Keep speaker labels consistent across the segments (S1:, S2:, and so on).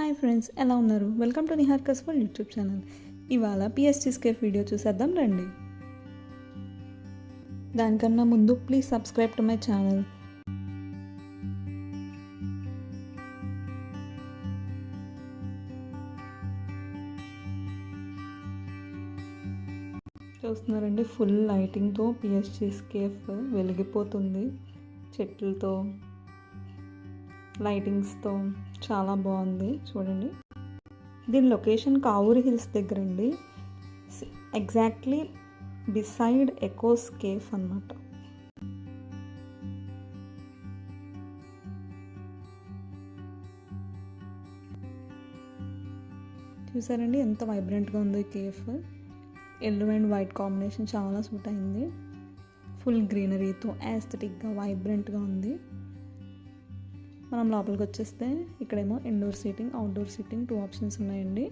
S1: Hi friends, ఎలా ఉన్నారు? Welcome to Nihar Kasbal YouTube channel. ఇవాళ పిఎస్ చీజ్ కేఫ్ వీడియో చూసేద్దాం రండి. దానికన్నా ముందు please subscribe to my channel. చూస్తున్నారండి, ఫుల్ లైటింగ్తో పిఎస్ చీజ్ కేఫ్ వెలిగిపోతుంది. చెట్లతో, లైటింగ్స్తో చాలా బాగుంది. చూడండి, దీని లొకేషన్ కావూరి హిల్స్ దగ్గర అండి. ఎగ్జాక్ట్లీ బిసైడ్ ఎకోస్ కేఫ్ అన్నమాట. చూసారండి ఎంత వైబ్రెంట్గా ఉందో ఈ cafe. Yellow and white combination చాలా సూట్ అయింది. ఫుల్ గ్రీనరీతో యాస్థెటిక్గా వైబ్రెంట్గా ఉంది. మనం లోపలికి వచ్చేస్తే ఇక్కడేమో indoor seating, outdoor seating 2 options ఉన్నాయండి.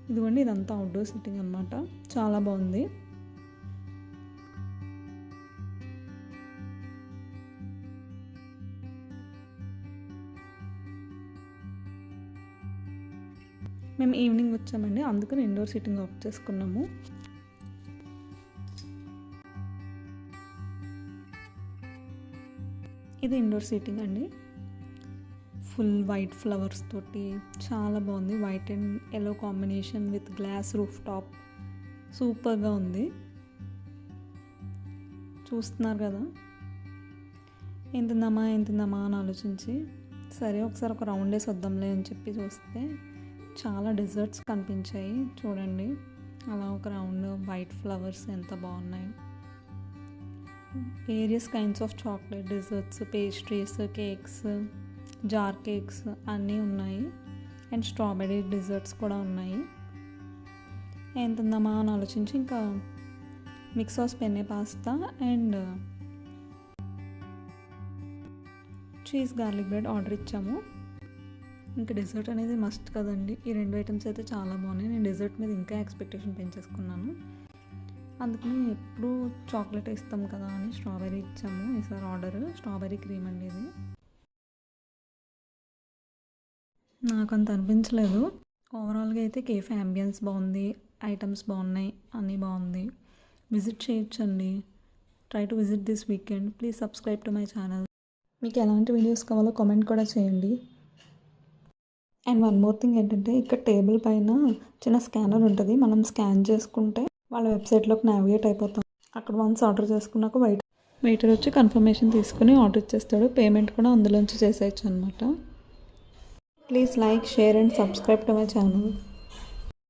S1: ఇదిగోండి, ఇదంతా అవుట్డోర్ సీటింగ్ అన్నమాట. చాలా బాగుంది. మేము ఈవినింగ్ వచ్చామండి, అందుకని ఇండోర్ సీటింగ్ ఆఫ్ చేసుకున్నాము. ఇది ఇండోర్ సీటింగ్ అండి. ఫుల్ వైట్ ఫ్లవర్స్ తోటి చాలా బాగుంది. White and yellow combination with glass roof top. సూపర్గా ఉంది. చూస్తున్నారు కదా, ఏం తిందామా అని ఆలోచించి సరే ఒకసారి ఒక రౌండ్ వేసి వద్దాంలే అని చెప్పి చూస్తే చాలా డెజర్ట్స్ కనిపించాయి. చూడండి, అలా ఒక రౌండ్ వైట్ ఫ్లవర్స్ ఎంత బాగున్నాయి. Various kinds of chocolate desserts, pastries, cakes, jar cakes అన్నీ ఉన్నాయి. అండ్ స్ట్రాబెర్రీ డెజర్ట్స్ కూడా ఉన్నాయి. ఏం తిందామా అని ఆలోచించి ఇంకా mix of penne pasta and cheese garlic bread order ఇచ్చాము. ఇంకా డెజర్ట్ అనేది మస్ట్ కదండి. ఈ 2 ఐటమ్స్ అయితే చాలా బాగున్నాయి. నేను డెజర్ట్ మీద ఇంకా ఎక్స్పెక్టేషన్ పెంచేసుకున్నాను. అందుకని ఎప్పుడు చాక్లెట్ ఇస్తాం కదా అని స్ట్రాబెర్రీ ఇచ్చాము. ఈసారి ఆర్డర్ స్ట్రాబెర్రీ క్రీమ్ అండి. ఇది నాకు అంత అనిపించలేదు. ఓవరాల్గా అయితే కేఫ్ యాంబియన్స్ బాగుంది, ఐటమ్స్ బాగున్నాయి, అన్నీ బాగుంది. విజిట్ చేయొచ్చండి. Try to visit this weekend. Please subscribe to my channel. మీకు ఎలాంటి వీడియోస్ కావాలో కామెంట్ కూడా చేయండి. అండ్ వన్ మోర్ థింగ్ ఏంటంటే, ఇక్కడ టేబుల్ పైన చిన్న స్కానర్ ఉంటుంది. మనం స్కాన్ చేసుకుంటే వాళ్ళ వెబ్సైట్లోకి నావిగేట్ అయిపోతాం. అక్కడ వన్స్ ఆర్డర్ చేసుకున్నాక వెయిటర్ వచ్చి కన్ఫర్మేషన్ తీసుకుని ఆర్డర్ ఇచ్చేస్తాడు. పేమెంట్ కూడా అందులోంచి చేసేయచ్చు అనమాట. Please like, share and subscribe to my channel.